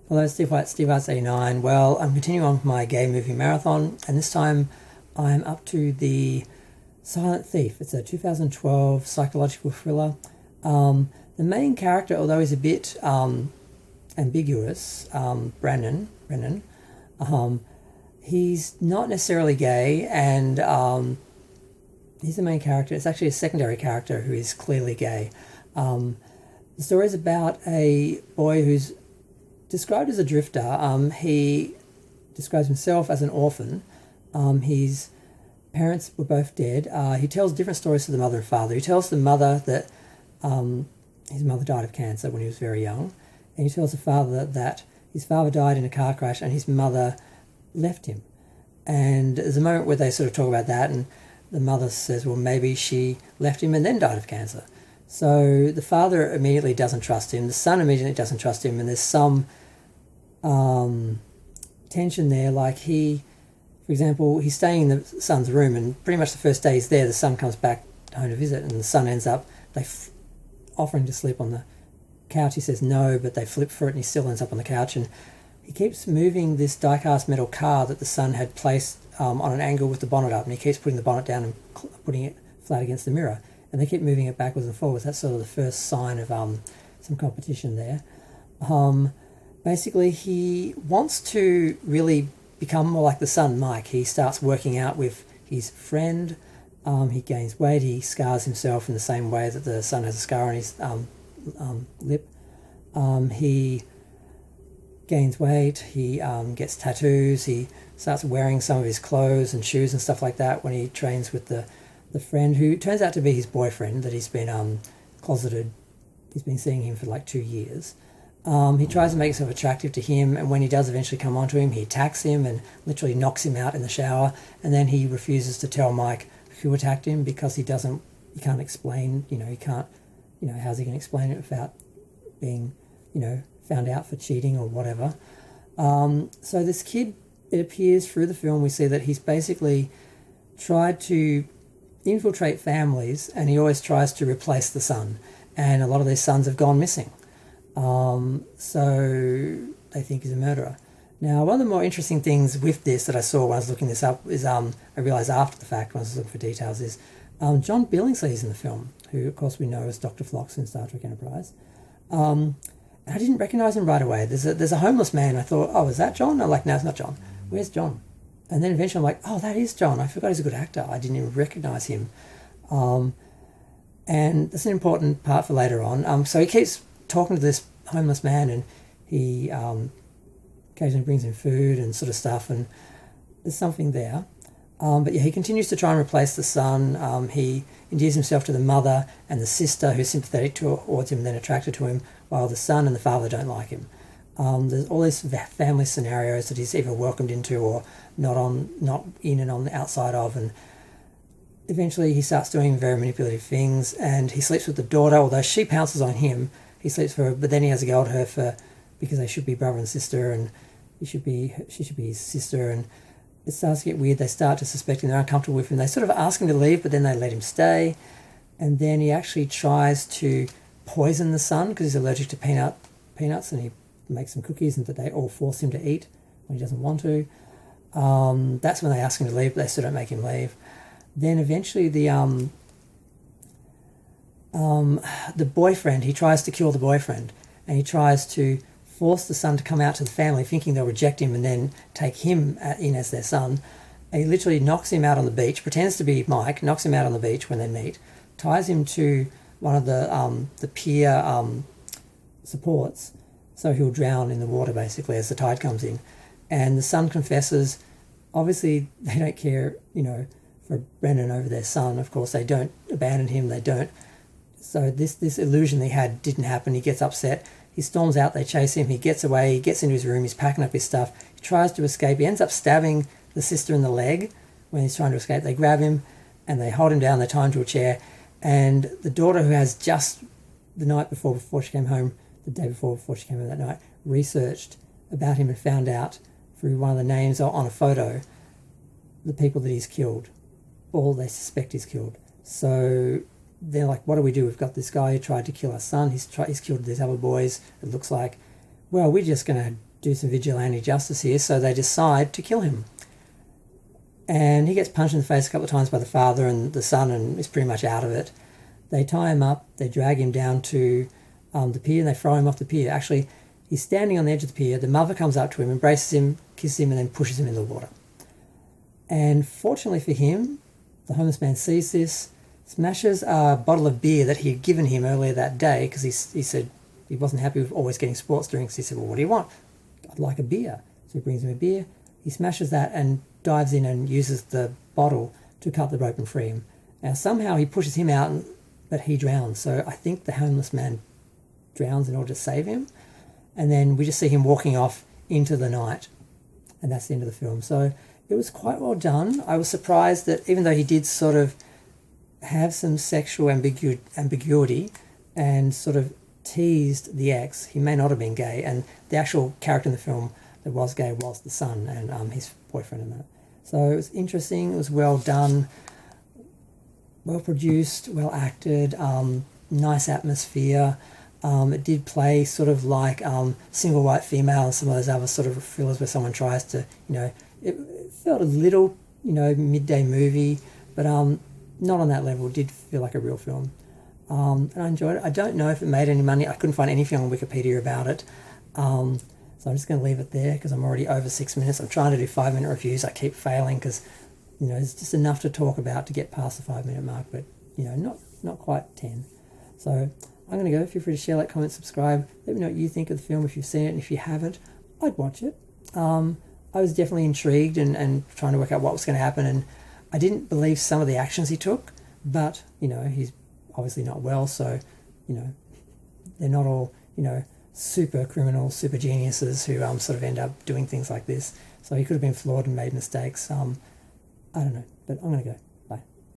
Hello, Steve White, Steve Arts 89. Well, I'm continuing on with my gay movie marathon, and this time I'm up to the Silent Thief. It's a 2012 psychological thriller. The main character, although he's a bit ambiguous, Brennan, he's not necessarily gay, and he's the main character. It's actually a secondary character who is clearly gay. The story is about a boy who's described as a drifter. He describes himself as an orphan. His parents were both dead. He tells different stories to the mother and father. He tells the mother that his mother died of cancer when he was very young, and he tells the father that his father died in a car crash and his mother left him. And there's a moment where they sort of talk about that, and the mother says, well, maybe she left him and then died of cancer. So the father immediately doesn't trust him. The son immediately doesn't trust him, and there's some tension there. Like for example, he's staying in the son's room, and pretty much the first day he's there, the son comes back home to visit, and the son ends up, offering to sleep on the couch. He says no, but they flip for it, and he still ends up on the couch. And he keeps moving this die-cast metal car that the son had placed on an angle with the bonnet up, and he keeps putting the bonnet down and putting it flat against the mirror. And they keep moving it backwards and forwards. That's sort of the first sign of some competition there. Basically, he wants to really become more like the son, Mike. He starts working out with his friend. He gains weight. He scars himself in the same way that the son has a scar on his lip. He gains weight. He gets tattoos. He starts wearing some of his clothes and shoes and stuff like that when he trains with the friend who turns out to be his boyfriend that he's been closeted. He's been seeing him for like 2 years. He tries to make himself attractive to him, and when he does eventually come onto him, he attacks him and literally knocks him out in the shower, and then he refuses to tell Mike who attacked him because he can't explain, he can't, how's he going to explain it without being, found out for cheating or whatever. So this kid, it appears through the film, we see that he's basically tried to infiltrate families, and he always tries to replace the son, and a lot of these sons have gone missing. So they think he's a murderer. Now, one of the more interesting things with this that I saw when I was looking this up is, I realised after the fact when I was looking for details, is John Billingsley's in the film, who of course we know as Dr. Phlox in Star Trek Enterprise. I didn't recognise him right away. There's a homeless man. I thought, oh, is that John? I'm like, no, it's not John. Where's John? And then eventually I'm like, oh, that is John. I forgot he's a good actor. I didn't even recognise him. And that's an important part for later on. So he keeps talking to this homeless man, and he occasionally brings him food and sort of stuff, and there's something there. But yeah, he continues to try and replace the son. He endears himself to the mother and the sister, who's sympathetic towards him and then attracted to him, while the son and the father don't like him. There's all these family scenarios that he's either welcomed into or not in and on the outside of, and eventually he starts doing very manipulative things, and he sleeps with the daughter, although she pounces on him. He sleeps with her, but then he has a go at her because they should be brother and sister, and she should be his sister, and it starts to get weird. They start to suspect him. They're uncomfortable with him. They sort of ask him to leave, but then they let him stay, and then he actually tries to poison the son because he's allergic to peanuts, and he makes some cookies and that they all force him to eat when he doesn't want to. That's when they ask him to leave, but they still don't make him leave. Then eventually the boyfriend, he tries to kill the boyfriend, and he tries to force the son to come out to the family thinking they'll reject him and then take him in as their son. And he literally knocks him out on the beach, pretends to be Mike, knocks him out on the beach when they meet, ties him to one of the pier supports, so he'll drown in the water basically as the tide comes in. And the son confesses. Obviously they don't care, for Brennan over their son. Of course they don't abandon him, they don't. So this illusion he had didn't happen. He gets upset, he storms out, they chase him, he gets away, he gets into his room, he's packing up his stuff, he tries to escape, he ends up stabbing the sister in the leg when he's trying to escape. They grab him and they hold him down, they tie him to a chair, and the daughter, who has just the night before she came home, the day before she came home that night, researched about him and found out through one of the names on a photo the people that he's killed, all they suspect he's killed. So they're like, what do we do? We've got this guy who tried to kill our son. He's killed these other boys. It looks like, well, we're just going to do some vigilante justice here, so they decide to kill him. And he gets punched in the face a couple of times by the father and the son and is pretty much out of it. They tie him up, they drag him down to the pier, and they throw him off the pier. Actually, he's standing on the edge of the pier. The mother comes up to him, embraces him, kisses him, and then pushes him in the water. And fortunately for him, the homeless man sees this, smashes a bottle of beer that he had given him earlier that day, because he said he wasn't happy with always getting sports drinks. He said, well, what do you want? I'd like a beer. So he brings him a beer. He smashes that and dives in and uses the bottle to cut the rope and free him. Now, somehow he pushes him out, but he drowns. So I think the homeless man drowns in order to save him. And then we just see him walking off into the night. And that's the end of the film. So it was quite well done. I was surprised that even though he did sort of have some sexual ambiguity and sort of teased the ex, he may not have been gay. And the actual character in the film that was gay was the son and his boyfriend and that. So it was interesting. It was well done, well produced, well acted, nice atmosphere. It did play sort of like Single White Female and some of those other sort of thrillers where someone tries to, it felt a little, midday movie, but not on that level. It did feel like a real film. And I enjoyed it. I don't know if it made any money. I couldn't find anything on Wikipedia about it. So I'm just going to leave it there because I'm already over 6 minutes. I'm trying to do 5-minute reviews. I keep failing because, it's just enough to talk about to get past the 5-minute mark, but, not quite 10. So I'm going to go. Feel free to share, like, comment, subscribe. Let me know what you think of the film if you've seen it, and if you haven't, I'd watch it. I was definitely intrigued and trying to work out what was going to happen, and I didn't believe some of the actions he took, but, he's obviously not well, so, they're not all, super criminals, super geniuses who sort of end up doing things like this. So he could have been flawed and made mistakes. I don't know, but I'm going to go.